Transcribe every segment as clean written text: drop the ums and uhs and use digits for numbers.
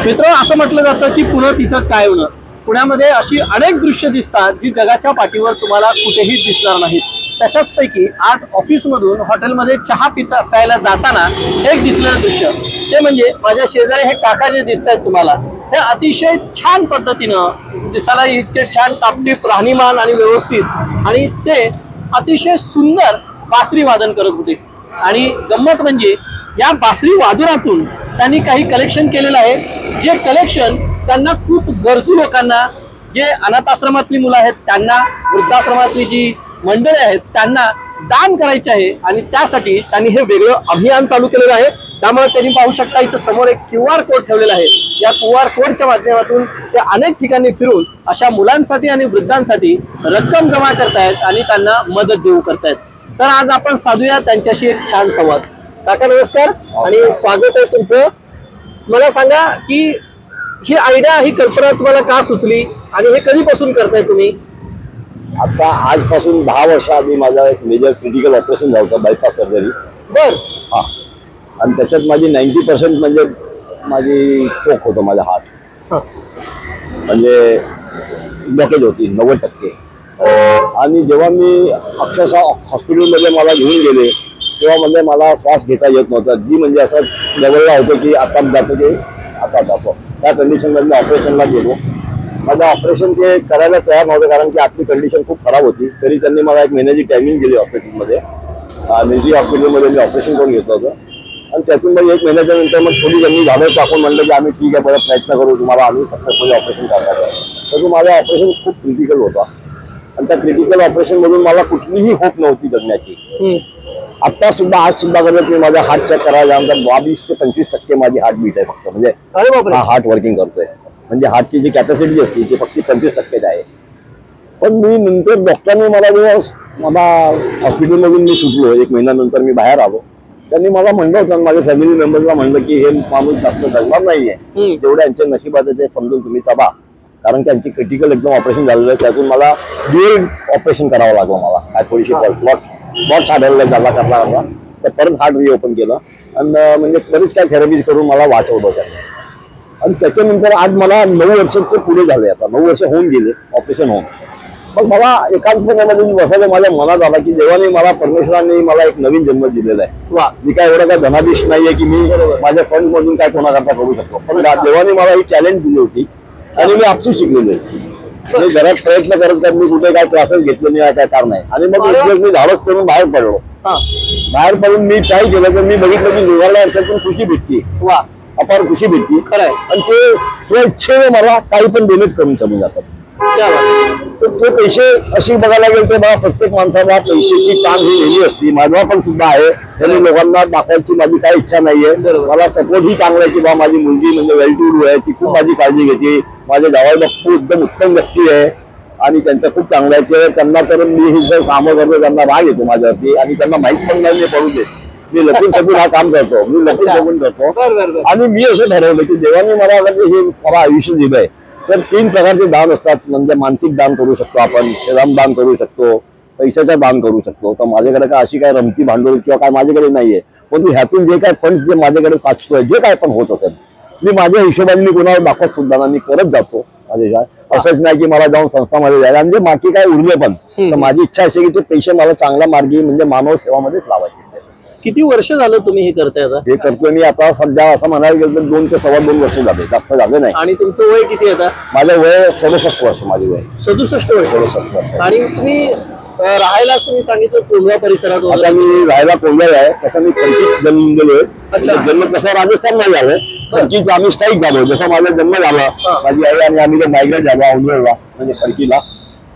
मित्र, असं म्हटलं जातं की पुणे तिथं काय होणं. पुण्यामध्ये अशी अनेक दृश्य दिसतात जी जगाच्या पाठीवर तुम्हाला कुठेही दिसणार नाहीत. तशाच पैकी आज ऑफिसमधून हॉटेलमध्ये चहा प्यायला जाताना एक दिसलेलं दृश्य ते म्हणजे माझ्या शेजारी हे काका जे दिसत आहेत तुम्हाला, हे अतिशय छान पद्धतीनं दिसायला इतके छान टापटीप राहणीमान आणि व्यवस्थित, आणि ते अतिशय सुंदर बासरी वादन करत होते. आणि गंमत म्हणजे या बासरी वादनातून त्यांनी काही कलेक्शन केलेलं आहे, जे कलेक्शन त्यांना खूप गरजू लोकांना, जे अनाथाश्रमातली मुलं आहेत त्यांना, वृद्धाश्रमातली जी मंडळी आहेत त्यांना दान करायचे आहे. आणि त्यासाठी त्यांनी हे वेगळं अभियान चालू केलेलं आहे. त्यामुळे त्यांनी पाहू शकता इथं समोर एक QR कोड ठेवलेला आहे. या QR कोडच्या माध्यमातून ते अनेक ठिकाणी फिरून अशा मुलांसाठी आणि वृद्धांसाठी रक्कम जमा करतायत आणि त्यांना मदत देऊ करतायत. तर आज आपण साधूया त्यांच्याशी एक छान संवाद. काका नमस्कार आणि स्वागत आहे तुमचं. मला सांगा की ही आयडिया, ही कल्पना तुम्हाला का सुचली आणि हे कधीपासून करताय तुम्ही? आता आजपासून 10 वर्ष आधी माझा एक मेजर क्रिटिकल ऑपरेशन झालं होतं, बायपास सर्जरी. बर. हा. आणि त्याच्यात माझी 90% म्हणजे माझी चोक होतं माझा हार्ट, म्हणजे ब्लॉकेज होती 90%. आणि जेव्हा मी अक्षरशः हॉस्पिटलमध्ये मला घेऊन गेले तेव्हा म्हणजे मला श्वास घेता येत नव्हता. जी म्हणजे असं लेवलला होतं की आता जातो की आता जातो, त्या कंडिशनमध्ये ऑपरेशनला गेलो. माझं ऑपरेशन ते करायला तयार नव्हतं कारण की आपली कंडिशन खूप खराब होती. तरी त्यांनी मला 1 महिन्याची टायमिंग दिली हॉस्पिटलमध्ये. मिरजी हॉस्पिटलमध्ये मी ऑपरेशन करून घेतलं होतं. आणि त्यातून मग 1 महिन्याच्या नंतर मग थोडी त्यांनी झालं टाकून म्हणलं की आम्ही ठीक आहे, परत प्रयत्न करू, तुम्हाला आम्ही सक्सेसफुली ऑपरेशन करणार आहे. तर माझं ऑपरेशन खूप क्रिटिकल होता आणि त्या क्रिटिकल ऑपरेशनमधून मला कुठलीही होप नव्हती जगण्याची. आता सुद्धा आज सुद्धा करत मी माझा हार्ट चेक करायला नंतर 22 ते 25% माझी हार्ट बीट आहे फक्त. म्हणजे हार्ट वर्किंग करतोय, म्हणजे हार्टची जी कॅपॅसिटी असते ती फक्त 25% आहे. पण मी नंतर डॉक्टरने मला हॉस्पिटलमधून मी सुटलो, 1 महिन्यानंतर मी बाहेर आलो. त्यांनी मला म्हणलं होतं, माझ्या फॅमिली मेंबर्सला म्हणलं की हे माणूस जास्त जगणार नाहीये, जेवढ्या यांच्या नशिबात ते समजून तुम्ही चाबा, कारण त्यांची क्रिटिकल एकदम ऑपरेशन झालेलं आहे. त्यातून मला ड्युअल ऑपरेशन करावं लागलं. मला थोडीशी ब्लॉट हार्ट झाला करता तर परत हार्ट रिओपन केलं आणि म्हणजे बरीच काय थेरपीज करून मला वाचवलं त्यांनी. आणि त्याच्यानंतर आज मला 9 वर्षाचे पुढे झाले, आता 9 वर्ष होऊन गेले ऑपरेशन होऊन. पण मला एकांतपणामध्ये बसायला माझ्या मनात आला की जेव्हा मला परमेश्वराने मला एक नवीन जन्म दिलेला आहे. मी काय एवढा काय धनाधीश नाहीये की मी माझ्या फंड मधून काय कोणाकरता करू शकतो. पण जेव्हा मला ही चॅलेंज दिली होती आणि मी आपसूक शिकलेलो आहे. मी घरात प्रयत्न करत मी कुठे काय क्लासेस घेतले नाही, काय कारण नाही. आणि मग मी धाडस करून बाहेर पडलो. बाहेर पडून मी काय केलं तर मी बघितलं की निवडल्या वर्षातून खुशी भेटते, अपार खुशी भेटते. खरं आहे. आणि ते इच्छेने मला काही पण डोनेट करून चालून जातात. तर ते पैसे अशी बघायला गेले तर मला प्रत्येक माणसाला पैशाची ताण ही नेहमी असते. माझा पण सुद्धा आहे. त्यांनी लोकांना दाखवायची माझी काही इच्छा नाहीये. मला सपोर्ट ही चांगला आहे की बा माझी मुलगी म्हणजे वेल टू डू आहे, ती खूप माझी काळजी घेते. माझे जावई बापू एकदम उत्तम व्यक्ती आहे आणि त्यांचं खूप चांगलं आहे. ते त्यांना तर मी ही जर कामं करतो त्यांना राग येतो माझ्यावरती आणि त्यांना माहित पण नाही मी पडू देत. मी लपून छपून हा काम करतो, मी लपून छपून करतो. आणि मी असं ठरवलं की देवाने मला आयुष्य दिलंय तर 3 प्रकारचे दान असतात. म्हणजे मानसिक दान करू शकतो आपण, श्रमदान करू शकतो, पैशाचं दान करू शकतो. तर माझ्याकडे काय अशी काय रमती भांडवल किंवा काय माझ्याकडे नाहीये. पण ह्यातून जे काय फंड्स जे माझ्याकडे साचतोय, जे काय पण होत असेल, मी माझ्या हिशोबाने मी कोणाला दाखवत सुद्धा ना, मी करत जातो माझ्या. असंच नाही की मला जाऊन संस्थामध्ये जायला म्हणजे बाकी काय उरले पण. तर माझी इच्छा अशी की ते पैसे मला चांगल्या मार्गी म्हणजे मानव सेवामध्येच लावायचे. किती वर्ष झालं तुम्ही हे करताय? आता हे करतोय मी आता सध्या असं म्हणायला गेलं तर 2 ते 2.25 वर्ष झाले, जास्त झाले नाही. आणि तुमचं वय किती आता? माझं वय 67 वर्ष. माझे वय 67 वर्ष. 67 वर्ष. आणि तुम्ही राहायला तुम्ही सांगितलं कोंढवा परिसरात? आता मी राहायला कोंढव्याला आहे. तसं मी खडकीत जन्म गेलोय. जन्म तसा राजस्थान नाही झालाय, खडकीच आम्ही स्थायिक झालो. जसा माझा जन्म झाला, माझी आई आणि आम्ही मायग्रेट झालो औंधळला म्हणजे खडकीला.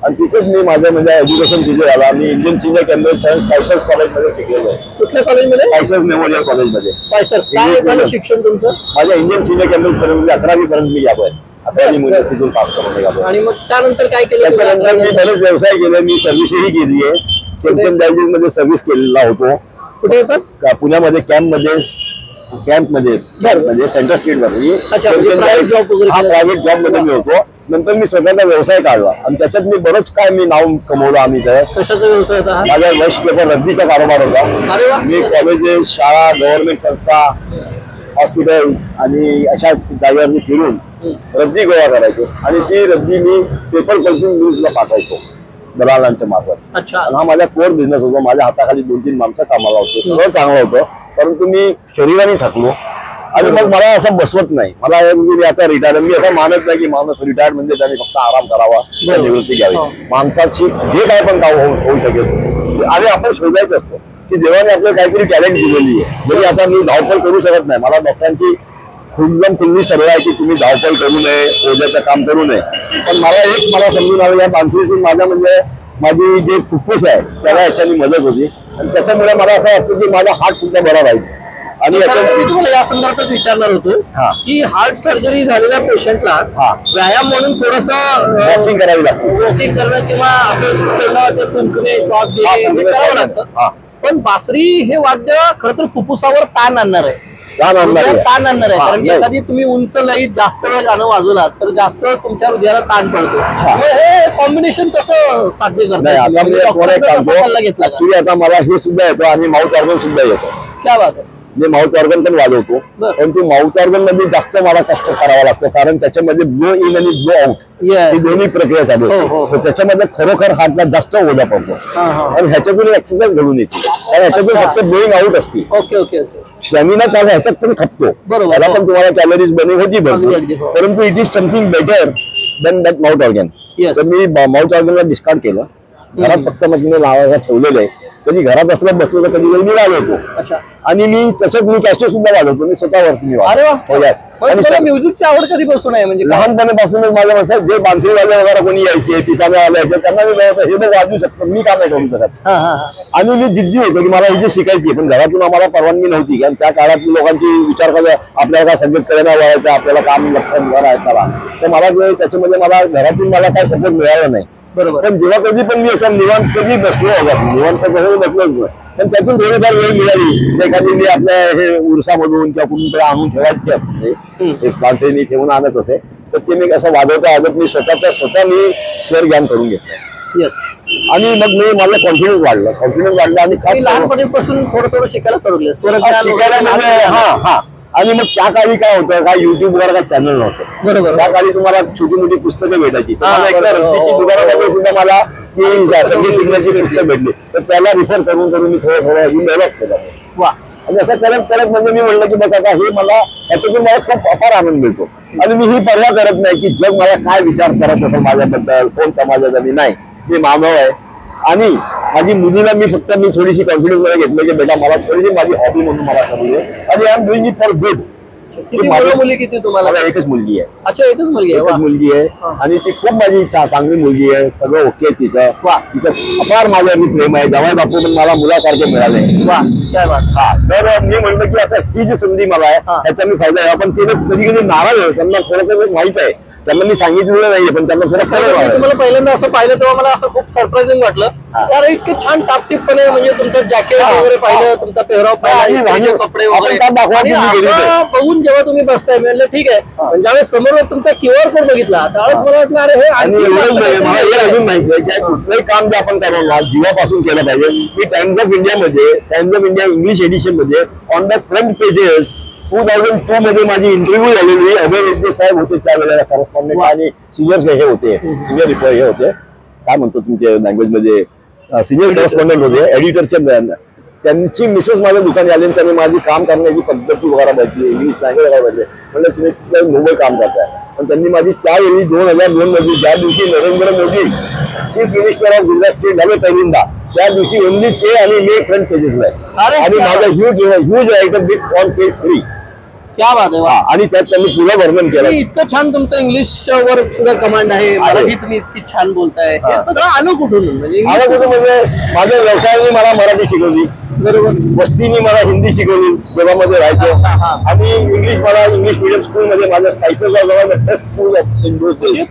आणि तिथेच मी माझं म्हणजे एज्युकेशन तिथे झालं. मी इंडियन सिनियर कॅम्पस पायसर्स कॉलेजमध्ये शिकलेलो आहे. कुठल्या कॉलेजमध्ये? पायसर्स मेमोरियल कॉलेजमध्ये. पायसर्स काय झालं शिक्षण तुमचं? माझ्या इंडियन सिनियर कॅम्पस पर्यंत 11वी पर्यंत मी गेलोय. 11वी मध्ये तिथून पास करून गेलो. आणि मग त्यानंतर काय केलं? त्यानंतर मी बरेच व्यवसाय केले. मी सर्व्हिसही केली आहे. चॅम्पियन डायजिंग मध्ये सर्व्हिस केलेला होतो. कुठे होतात? पुण्यामध्ये कॅम्पमध्ये सेंट्रल स्ट्रीट मध्ये प्रायव्हेट जॉब मध्ये मी होतो. नंतर मी स्वतःचा व्यवसाय काढला आणि त्याच्यात मी बरंच काय मी नाव कमवलं. आम्ही काय कशाचा व्यवसाय होता? माझा वेस्ट पेपर रद्दीचा कारोबार होता. मी कॉलेजेस, शाळा, गव्हर्नमेंट संस्था हॉस्पिटल आणि अशा जागेवरती फिरून रद्दी गोळा करायचो आणि ती रद्दी मी पेपर कल्पिंग न्यूजला पाठवायचो दलालांच्या मार्फत. अच्छा. हा माझा कोर बिझनेस होता. माझ्या हाताखाली 2-3 माणसं कामाला होते. सगळं चांगलं होतं, परंतु मी शरीराने थकलो आणि मग मला असं बसवत नाही. मला म्हणजे मी आता रिटायर, मी असं मानत नाही की माणूस रिटायर म्हणजे त्याने फक्त आराम करावा, निवृत्ती घ्यावी. माणसाची जे काय पण काम होऊ शकेल आणि आपण शोधायचं असतं की देवाने आपल्याला काहीतरी टॅलेंट दिलेली आहे. म्हणजे आता मी धावपळ करू शकत नाही. मला डॉक्टरांची खुल्ली सगळं आहे की तुम्ही धावपळ करू नये, ओझ्याचं काम करू नये. पण मला समजून आलं या बांसुरीतून माझ्या म्हणजे माझी जे फुफ्फुस आहे त्याला याच्यानी मदत होती आणि त्याच्यामुळे मला असं वाटतं की माझा हार्ट सुद्धा बरा राहील. आणि मी तुम्हाला या संदर्भात विचारणार होतो की हार्ट सर्जरी झालेल्या पेशंटला व्यायाम म्हणून थोडस वॉकिंग करावी लागते, वॉकिंग करणं किंवा असं फुंकणे, श्वास घेणे करावं लागतं. पण बासरी हे वाद्य खरं तर फुफ्फुसावर ताण आणणार आहे, ताण आणणार आहे. कारण की एखादी तुम्ही उंच लयीत जास्त वेळ गाणं वाजवलात तर जास्त वेळ तुमच्या हृदयाला ताण पडतो. हे कॉम्बिनेशन कसं साध्य करता घेतला? आता मला हे सुद्धा येतं आणि माउथ ऑर्गन सुद्धा येतं. क्या बात आहे. मी माउथ ऑर्गन पण वाजवतो, पण ते माउथ ऑर्गन मध्ये जास्त मला कष्ट करावा लागतो कारण त्याच्यामध्ये ब्लो इन आणि ब्लो आउट ही दोन्ही प्रक्रिया चालू आहे. त्याच्यामध्ये खरोखर हार्टला जास्त ओढा पडतो आणि ह्याच्यातून एक्सरसाइज घडून येते कारण ह्याच्यातून फक्त ब्लोईंग आउट असते. Okay okay okay. स्टॅमिना चालू ह्याच्यात पण खपतो, त्याला पण तुम्हाला कॅलरीज बनी होती परंतु it is something better than that mouth organ. तर मी माउथ ऑर्गनला डिस्कार्ड केलं. घरात फक्त मग मी लावायला ठेवलेलं आहे. कधी घरात असलं बसलो तर कधी मी वाजवतो आणि मी तसंच मी कॅस्टो सुद्धा वाजवतो. मी स्वतःवरती मी आणि म्युझिकची आवड कधीपासून आहे? म्हणजे लहानपणापासूनच माझ्या मसात जे बांसरीवाले वगैरे कोणी यायचे, पिकाने वाले यायचे त्यांना मी हे बघ वाजवू शकतो, मी का नाही करू शकत. आणि मी जिद्दी होतो की मला हे जे शिकायची, पण घरातून आम्हाला परवानगी नव्हती कारण त्या काळात लोकांची विचार करा आपल्याला काय सगळं कळणं वळायचं, आपल्याला काम लक्षात आहे त्याला. तर मला त्याच्यामध्ये मला घरातून मला काय सपोर्ट मिळालं नाही. बरोबर. पण जेव्हा कधी पण मी असं निवांत कधी बसलो निवांत बसलोच पण त्यातून थोडीफार वेळ मिळाली एखादी मी आपल्या हे उरसामधून किंवा कुठून तरी आणून ठेवायचे असते, एक बांसरी ठेवून आणत असे तर ते मी कसं वाजवता मी स्वतः मी स्वर ज्ञान करून घेतलं. येस. आणि मग मी मला कॉन्फिडन्स वाढला आणि काही लहानपणीपासून थोडं शिकायला सुरू शिकायला म्हणजे आणि मग त्या काळी काय होतं, काय युट्यूब वर काय चॅनल नव्हतं. बरोबर. त्या काळी तुम्हाला छोटी मोठी पुस्तकं भेटायची. दुकानामध्ये सुद्धा मला ती संगीत शिकण्याची पुस्तकं भेटली तर त्याला रिफर करून मी थोडं डेव्हलप केलं. वा. आणि असं करत म्हणजे मी म्हणलं की बस आता हे मला याच्यातून मला खूप अपार आनंद मिळतो आणि मी ही पर्वा करत नाही की जग मला काय विचार करत असेल माझ्याबद्दल, कोण समाजाचा मी नाही. मी मानव आहे आणि माझी मुलीला मी थोडीशी कॉन्फिडन्स मध्ये घेतलं की बेटा मला थोडीशी माझी हॉबी म्हणून मला करू दे आणि I am doing it for good. मुली किती तुम्हाला? एकच मुलगी आहे. अच्छा, एकच मुलगी आहे आणि ती खूप माझी चांगली मुलगी आहे. सगळं ओके तिचं अपार माझ्यावरती प्रेम आहे. जवाई बापू पण मला मुलासारखे मिळाले. तर मी म्हणलं की आता ही जी संधी मला आहे त्याचा मी फायदा आहे. पण ते कधी कधी नाराज आहे, त्यांना थोडंसं माहित आहे, त्यांना मी सांगितलेलं नाहीये पण त्यांना तुम्हाला पहिल्यांदा असं पाहिलं तेव्हा मला असं खूप सरप्राइझिंग वाटलं. यार इतके छान टापटीपणे म्हणजे तुमचं जॅकेट वगैरे पाहिलं, तुमचा पेहराव पाहिला, कपडे वगैरे बघून जेव्हा तुम्ही बसताय म्हणलं ठीक आहे. पण ज्यावेळेस समोर तुमचा QR कोड बघितला त्यावेळेस मला वाटलं अरे हे अजून माहिती आहे कुठलंही काम जे आपण करायला जीवापासून केलं पाहिजे. मी Times of India English edition मध्ये ऑन द फ्रंट पेजेस 2002 मध्ये माझी इंटरव्ह्यू झालेली. अभय साहेब होते त्यावेळेला करस्पॉन्डंट आणि सिनियर हे होते, सिनियर हे होते काय म्हणतो तुमच्या लँग्वेज मध्ये सिनियर करस्पॉन्डंट होते एडिटरच्या. त्यांची मिसेस माझ्या दुकानी आली आणि त्यांनी माझी काम करण्याची पद्धती वगैरे बघितली, इंग्लिश लँग्वेज वगैरे बघितली. म्हणजे तुम्ही नोबल काम करताय. पण त्यांनी माझी त्यावेळी 2002 मध्ये ज्या दिवशी Narendra Modi chief minister of Gujarat state झाले पहिल्यांदा त्या दिवशी ओनली ते आणि मी फ्रंट पेजेसला आहे आणि माझा huge writer big on page 3. क्या बात आहे. आणि त्यात त्यांनी पुढे वर्णन केलं. इतकं छान तुमचं इंग्लिश वर सुद्धा कमांड आहे, मराठी तुम्ही इतकी छान बोलताय. हे सगळं आलं कुठून? म्हणजे माझ्या व्यवसायाने मला मराठी शिकवली, बरोबर. वस्तीने मला हिंदी शिकवली जेव्हा मध्ये राहायचो आणि इंग्लिश मिडियम स्कूल मध्ये माझ्या स्कूल.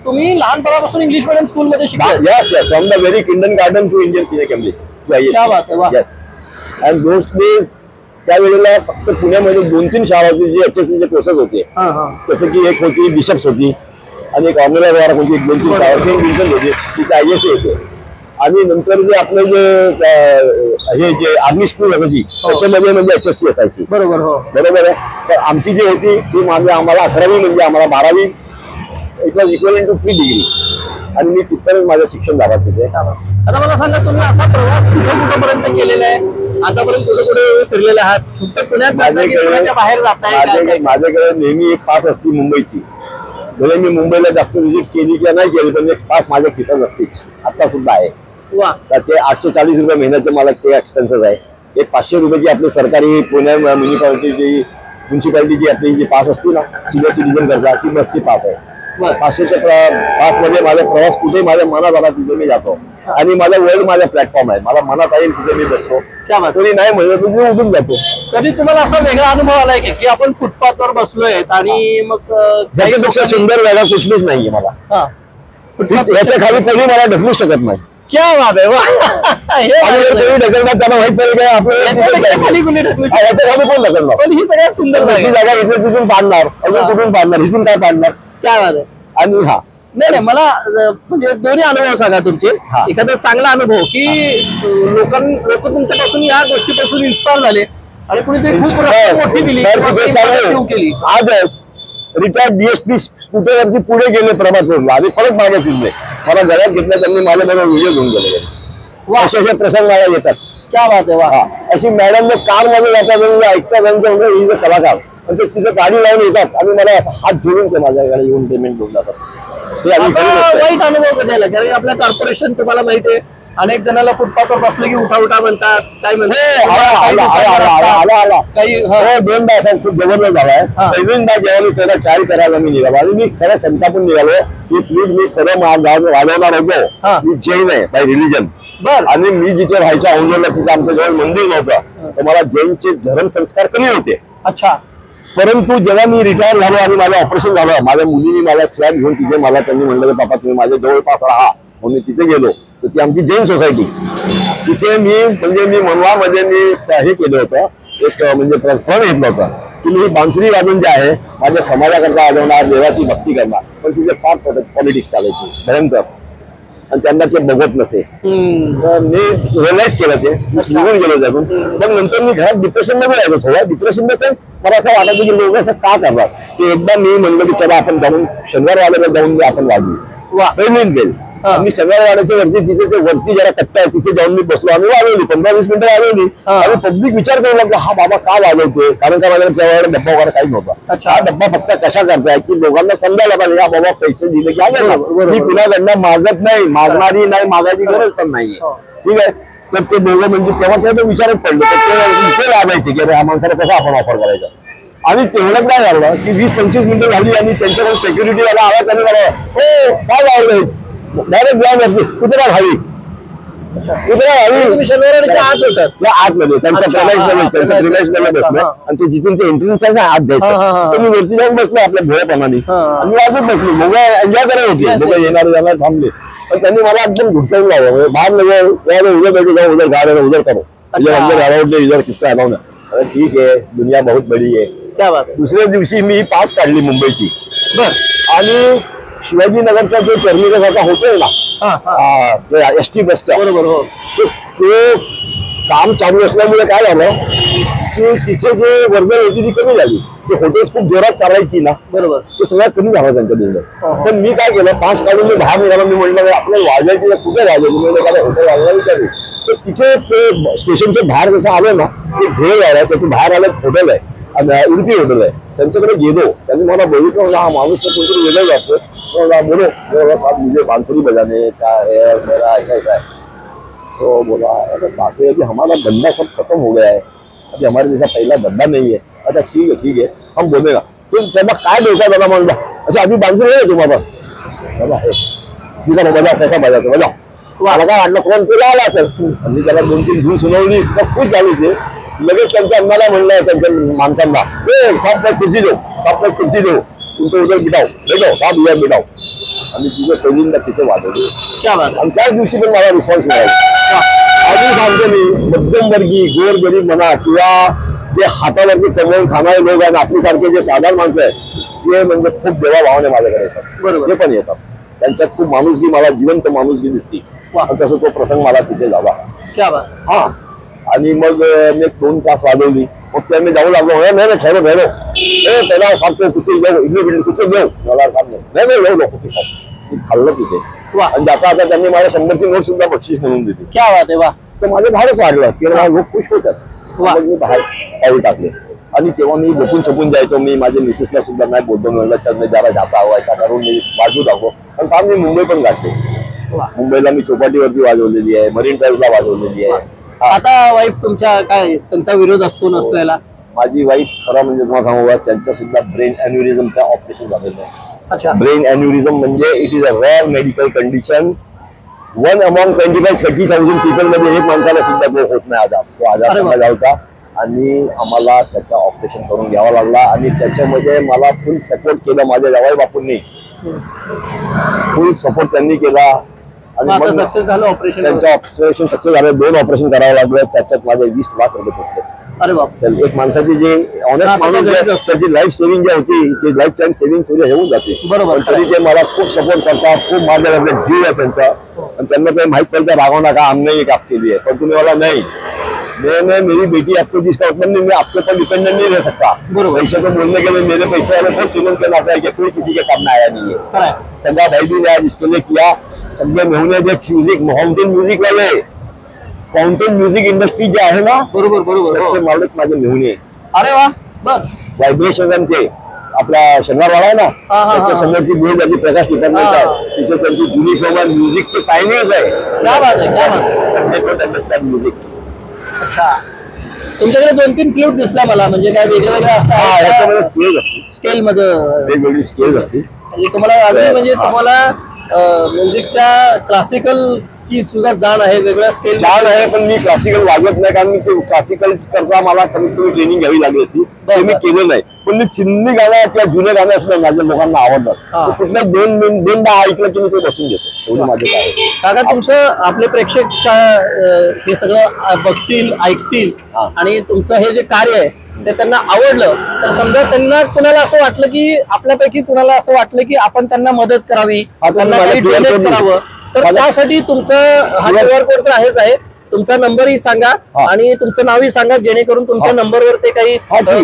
तुम्ही लहानपणापासून इंग्लिश मिडियम स्कूल मध्ये शिकला? From the very kindergarten to Indian senior college. And those days त्यावेळेला फक्त पुण्यामध्ये 2-3 शाळा होती जी HSCचे कोर्सेस होते. जसं की एक होती बिशप्स होती आणि एक ऑर्नर द्वारा कोणती 2-3 शाळा सेंट विल्सन होती, तिथे ISC होते. आणि नंतर जे आपलं हे जे आर्मी स्कूल होती त्याच्यामध्ये म्हणजे HSC असायची. बरोबर. हो बरोबर आहे. तर आमची जी होती ती आम्हाला 11वी म्हणजे आम्हाला 12वी it was equal to 3 degree आणि मी तिथपर्यंत माझं शिक्षण झालं तिथे. आता मला सांगा तुम्ही असा प्रवास कुठेपर्यंत केलेला आहे आतापर्यंत, कुठे फिरलेले आहात? फक्त पुण्यात बाहेर जाताय? माझ्याकडे नेहमी एक पास असते मुंबईची. भले मी मुंबईला जास्त व्हिजिट केली किंवा नाही केली पण एक पास माझ्या खिशात असते, आता सुद्धा आहे. तर ते 840 रुपये महिन्याचे मला ते एक्सपेन्सेस आहे. एक 500 रुपयाची आपली सरकारी पुणे म्युन्सिपालिटीची आपली जी पास असते ना सिनियर सिटीजन करता ती बसची पास आहे. 500च्या पास मध्ये माझा प्रवास कुठे माझ्या मनात आला तिथे मी जातो आणि माझा वर्ल्ड माझा प्लॅटफॉर्म आहे. मला मनात येईल तिथे मी बसतो. कोणी नाही म्हणलं मी तिथे उठून जातो. कधी तुम्हाला असा वेगळा अनुभव आलाय की आपण फुटपाथवर बसलोय आणि मग त्याच्यापेक्षा सुंदर जागा कुठलीच नाहीये मला. याच्या खाली कोणी मला ढकलू शकत नाही. क्या बात आहे. ढकलणार त्याला माहित नाही काय आपल्याला याच्या खाली कोण ढकलणार. पण ही सगळ्यात सुंदर ही जागा इथे तिथून पाडणार अजून कुठून पाडणार इथून काय पाडणार. क्या बात आहे. आणि नाही मला म्हणजे दोन्ही अनुभव सांगा तुमचे. एखादा चांगला अनुभव की लोक तुमच्यापासून या गोष्टीपासून इन्स्पायर झाले आणि कुणीतरी खूप मोठी दिली केली. आजच रिटायर्ड DSP स्कूटरवरती पुढे गेले प्रभात रोडला आणि परत मागे फिरले. मला घरात घेतलं त्यांनी माझ्या बरोबर व्हिडिओ घेऊन गेले. असे प्रसंग मला येतात. क्या बात आहे. अशी मॅडम कार मध्ये जातात ऐकतात त्यांचं ही जे कलाकार आणि ते तिथे गाडी लावून येतात आणि मला हात जोडून ते माझ्याकडे येऊन पेमेंट घेऊन जातात. वाईट अनुभव कधी आला? कारण आपल्या कॉर्पोरेशन तुम्हाला माहिती आहे अनेक जणांना फुटपाथवर बसले की उठा उठा म्हणतात. काय म्हणतात दोनदा असा खूप जबरदस्त झालाय. पहिल्यांदा जेव्हा मी त्याला ट्राय करायला मी निघालो आणि मी खरं संतापून निघालो की प्लीज मी खरं वाजवणार होतो. मी जैन आहे बाय रिलिजन. आणि मी जिथे राहायच्या औंधला तिथे आमच्या जवळ मंदिर नव्हतं तर मला जैनचे धर्म संस्कार कमी होते. अच्छा. परंतु जेव्हा मी रिटायर झालो आणि माझं ऑपरेशन झालं माझ्या मुलीने मला फ्लॅट घेऊन तिथे मला त्यांनी म्हणलं की बाबा तुम्ही माझ्या जवळपास राहा म्हणून मी तिथे गेलो. तर ती आमची जैन सोसायटी तिथे मी मनवामध्ये मी हे केलं होतं एक म्हणजे प्रण घेतलं होतं की मी बांसरी वाजून जे आहे माझ्या समाजाकरता वाजवणार देवाची भक्ती करणार पण तिथे फार पॉलिटिक्स चालायची भयंकर आणि त्यांना ते बघत नसे. तर मी रिअलाइज केलं ते निघून गेलो त्यातून. पण नंतर मी घरात डिप्रेशन मध्ये राहिलो. थोडं डिप्रेशन द सेन्स मला असं वाटायचं की लोक असं का करतात. की एकदा मी म्हणलं की चला आपण जाऊन शनिवारवाड्याला जाऊन आपण वाजवू. मी शनिवारवाड्याच्या वरती तिथे ते वरती जरा कट्टा आहे तिथे जाऊन मी बसलो आम्ही वाजवली 15-20 मिनिटं वाजवली आणि पब्लिक विचार करू लागला हा बाबा का वाजवतोय. कारण का माझ्या त्यावेळेला डब्बा वगैरे काही नव्हता. हा डब्बा फक्त कशा करताय की लोकांना समजायला पाहिजे हा बाबा पैसे दिले की मी कुणाकडनं मागत नाही मागणारी नाही मागायची गरज पण नाहीये. ठीक आहे. तर ते दोघं म्हणजे तेव्हा विचारत पडले ते लागायचे की अरे हा माणसाला कसा आपण ऑफर करायचा. आणि तेवढं काय झालं की 20-25 मिनिटं झाली आणि त्यांच्याकडून सेक्युरिटी वाला आला त्यांनी मला हो काय लावलंय डायरेक्ट ग्राउंड कुत्रा घावी आतमध्ये त्यांच्या मध्ये बसलो आणि ते जिथून ते एंट्रन्स आहे आत जायचं मी वरती जाऊन बसलो आपल्या भोळ्यापणाने आणि वाजत बसलो. लोक एन्जॉय करत होते. लोक येणार जाणार थांबले पण त्यांनी मला एकदम घुसवून लावलं बाहेर उधर बैठे जाऊ उधर गाड्या उधर करो अंदर अलाउड इधर कितना अलाउड. अरे ठीक आहे दुनिया बहुत बड़ी है. क्या बात आहे. दुसऱ्या दिवशी मी पास काढली मुंबईची. आणि शिवाजीनगरचा जो टर्मिनल आता होतोय ना ST बसचा बरोबर ते काम चालू असल्यामुळे काय झालं की तिथे जे वर्दळ होती ती कमी झाली. ते हॉटेल्स खूप जोरात चालायची ना बरोबर ते सगळ्यात कमी झालं त्यांच्या बिझनेस. पण मी काय केलं पास काढून मी बाहेर निघालो. मी म्हटलं आपल्याला वाजायची कुठे वाजायची मी हॉटेल वाजायला विचारली तर तिथे ते स्टेशनच्या बाहेर जसं आलं ना ते भेळ आहे त्याच्या बाहेर आलं हॉटेल आहे उडपी हॉटेल आहे त्यांच्याकडे गेलो. त्यांनी मला बघितलं हा माणूस कोणतरी वेगळं जातो बोलो साहब मुझे बांसुरी बजाने का है मेरा ऐसा है. तो बोला अरे बात है अभी हमारा धंधा सब खत्म हो गया है अभी हमारे जैसा पहला धंधा नहीं है. अच्छा ठीक है हम बोलेगा तुम त्यांना काय डोका झाला म्हणला अच्छा अभी बांसुरी आहे तुम्हाला बघा हे मी त्याला बजा कसा बजायचं बजा मला काय वाटलं कोण तुला आला असेल. मी त्याला 2-3 धून सुनावली तर खूप झाली ते. लगेच त्यांच्या अन्नाला म्हणलं त्यांच्या माणसांना साफ पर कुर्सी दो तुमचं उद्या बिटाव बिटाव आणि तिथे पहिल्यांदा तिथे वाजवले. आणि त्याच दिवशी पण मला रिस्पॉन्स मिळाला. अजून सांगतो मी मध्यमवर्गीय गोरगरीब म्हणा किंवा जे हातावरती कमवून खाणारे लोक आहेत आपल्यासारखे जे साधारण माणसं आहेत ते म्हणजे खूप देवा भावाने माझ्याकडे येतात. बरोबर ते पण येतात. त्यांच्यात खूप माणुसकी मला जिवंत माणुसकी दिसते. वा. आणि तसं तो प्रसंग मला तिथे झाला. क्या बात. हा. आणि मग मी 2 तास वाजवली. मग त्या मी जाऊ लागलो. नाही नाही ठेरो ठेरो त्याला सांगतो कुठे घेऊ इडली कुठे घेऊ मला सांगतो नाही नाही घेऊ नको मी खाल्लं तिथे. वा. आणि जाता आता त्यांनी मला 100ची नोट सुद्धा बक्षीस म्हणून दिली. क्या बात आहे. वा. तर माझं धाडच वाढलं की लोक खुश होतात. वा. मग मी बाहेर पाऊल टाकले आणि तेव्हा मी लपून छपून जायचो. मी माझ्या मिसेसला सुद्धा नाही बोलतो म्हणलं चल मी जरा जाता हवा ऐसा करून मी वाजवू दाखव. पण काम मी मुंबई पण गाठते. वा. मुंबईला मी चौपाटीवरती वाजवलेली आहे, मरीन ड्राईव्हला वाजवलेली आहे. आता वाईफ तुमच्या काय त्यांचा विरोध असतो नसतो याला? माझी वाईफ खरं म्हणजे तुम्हाला सांगू का त्यांचं सुद्धा ब्रेन अॅन्युरिझमचं ऑपरेशन झालेलं आहे. अच्छा. ब्रेन अॅन्युरिझम म्हणजे it is a rare medical condition. 1 among 25-30,000 people मध्ये एक माणसाला सुद्धा तो होत नाही आजार. तो आजार झाला होता आणि आम्हाला त्याचा ऑपरेशन करून घ्यावा लागला. आणि त्याच्यामध्ये मला फुल सपोर्ट केला माझ्या जावई बापूंनी. फुल सपोर्ट त्यांनी केला आणि मग सक्सेस झालं ऑपरेशन. त्यांचं ऑपरेशन सक्सेस झालं. 2 ऑपरेशन करावं लागलं. त्याच्यात माझे 20 लाख रुपये पडले. अरे बाप. एक माणसाची जे ऑनेस्ट माणूस त्याची लाईफ सेव्हिंग जी होती ती लाईफ टाइम सेव्हिंग थोडी होऊन जाते. बरोबर. तरी ते मला खूप सपोर्ट करतात. खूप माझ्याकडे जीव आहे त्यांचा. आणि त्यांना ते माहित पडतं रागव नका हमने ये काम केली है पर तुम्ही मला नहीं मैं मेरी बेटी आपको जिसका हुक्म नहीं मैं आपके ऊपर डिपेंडेंट नहीं रह सकता. पैसे को बोलने के लिए मेरे पैसे वाले बहुत श्रीमंत के नाते है कि कोई किसी के काम में आया नहीं है. सगा भाई भी ने जिसके लिए किया सगळे मेहुणे जे म्युझिक माउंटेन म्युझिक वाले फाउंटेन म्युझिक इंडस्ट्री जे आहे ना बरोबर बरोबर त्याचे मालक माझे मेहुणे. अरे वा. बर. व्हायब्रेशनचे आपला शनिवारवाडा आहे ना त्याच्या समोरची बिल्ड त्याची प्रकाश डिपार्टमेंट आहे तिथे त्यांची युनिफॉर्म आणि म्युझिकचे टायमिंग आहे. क्या बात आहे. क्या बात आहे. म्युझिक. अच्छा. तुमच्याकडे 2-3 फ्लूट दिसला मला म्हणजे काय वेगवेगळे असतात स्केल असते. स्केल मध्ये वेगवेगळी स्केल असते. म्हणजे तुम्हाला अगदी म्हणजे तुम्हाला म्युझिकच्या क्लासिकल ची सुद्धा जाण आहे. वेगळ्या स्केल जाण आहे पण मी क्लासिकल वाजवत नाही कारण मी ते क्लासिकल करता मला कमीत कमी ट्रेनिंग घ्यावी लागली असती. ते मी केलं नाही. पण मी फिल्मी गाणं किंवा जुने गाणे असतात माझ्या लोकांना आवडतात. कुठल्या 2-2दा ऐकलं की मी ते बसून घेतो. एवढं माझं काय. काका तुमचं आपले प्रेक्षक हे सगळं बघतील ऐकतील आणि तुमचं हे जे कार्य आहे ते त्यांना आवडलं तर समजा त्यांना कुणाला असं वाटलं की आपल्यापैकी कुणाला असं वाटलं की आपण त्यांना मदत करावी त्यांना काही डोनेट करावं तर त्यासाठी तुमचं हा QR कोड तर आहेच आहे. तुमचा नंबरही सांगा आणि तुमचं नावही सांगा जेणेकरून तुमच्या नंबरवर ते काही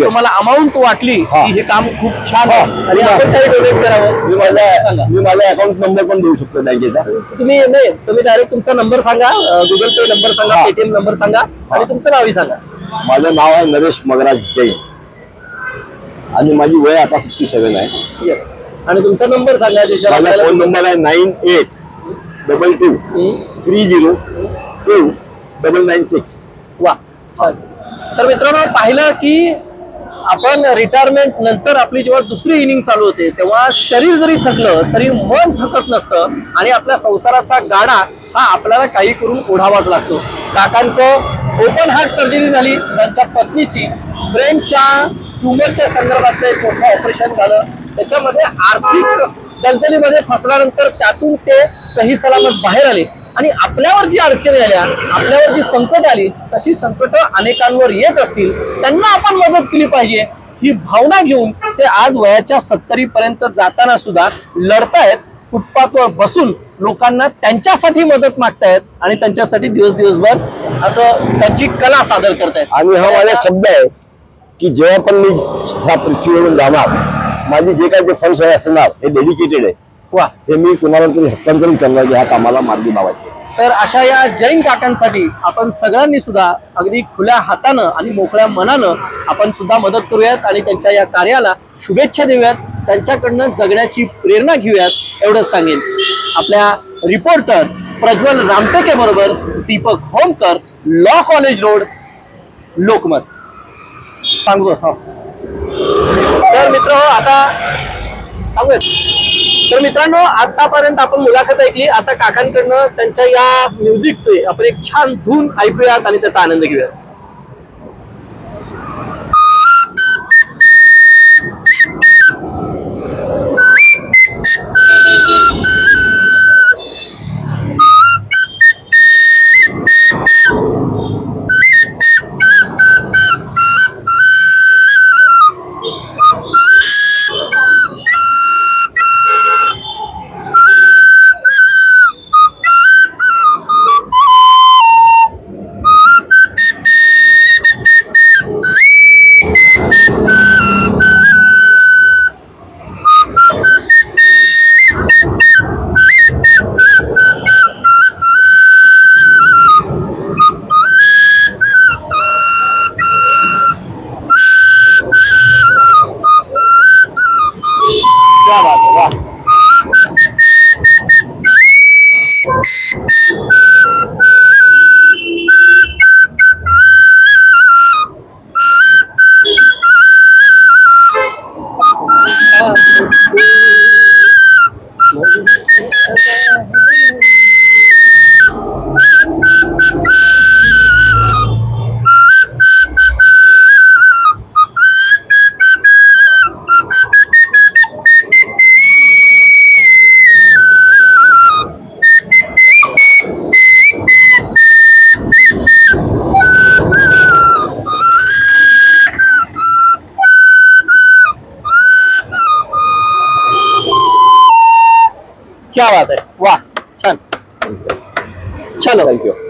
तुम्हाला अमाऊंट वाटली की हे काम खूप छान आहे आणि आपण काही डोनेट करावं. मी माझा अकाउंट नंबर पण देऊ शकतो बँकेचा. तुम्ही डायरेक्ट तुमचा नंबर सांगा. गुगल पे नंबर सांगा. पेटीएम नंबर सांगा आणि तुमचं नावही सांगा. माझं नाव आहे नरेश मगराज जैन आणि माझी वय आता 67 आहे. येस. आणि तुमचा नंबर सांगा. माझा फोन नंबर आहे 9822302996. वा. तर मित्रांनो पाहिलं की आपण रिटायरमेंट नंतर आपली जेव्हा दुसरी इनिंग चालू होते तेव्हा शरीर जरी थकलं तरी मन थकत नसतं आणि आपल्या संसाराचा गाडा हा आपल्याला काही करून ओढावाच लागतो. काकांचं ओपन हार्ट सर्जरी झाली. त्यांच्या पत्नीची ब्रेनच्या ट्युमरच्या संदर्भातलं एक मोठं ऑपरेशन झालं. त्याच्यामध्ये आर्थिक दलदलीमध्ये फसल्यानंतर त्यातून ते सही सलामत बाहेर आले आणि आपल्यावर जी अडचणी आल्या आपल्यावर जी संकट आली तशी संकट अनेकांवर येत असतील त्यांना आपण मदत केली पाहिजे ही भावना घेऊन ते आज वयाच्या 70 पर्यंत जाताना सुद्धा लढतायत. फुटपाथवर बसून लोकांना त्यांच्यासाठी मदत मागतायत आणि त्यांच्यासाठी दिवसभर असं त्यांची कला सादर करतायत. आणि हा माझा शब्द आहे की जेव्हा पण मी ह्या पृथ्वीवरून जाणार माझी जे काही फंड्स असणार हे डेडिकेटेड आहे. वा. हे मी कुणाला तरी हस्तांतरित करणार ह्या कामाला मार्गी लावायचे. तर अशा या जैन काकांसाठी आपण सगळ्यांनी सुद्धा अगदी खुल्या हातानं आणि मोकळ्या मनानं आपण सुद्धा मदत करूयात आणि त्यांच्या या कार्याला शुभेच्छा देऊयात. त्यांच्याकडनं जगण्याची प्रेरणा घेऊयात एवढंच सांगेन. आपल्या रिपोर्टर प्रज्वल रामटेके बरोबर Deepak Homkar, law college road, Lokmat. सांगू. तर मित्र आता सांगूयात. तर मित्रांनो आतापर्यंत आपण मुलाखत ऐकली. आता काकांकडनं त्यांच्या या म्युझिकचे आपण एक छान धून ऐकूयात आणि त्याचा आनंद घेऊयात. क्या बात है, वाह. क्या बात आहे, वाह, छान. चलो थँक्यू.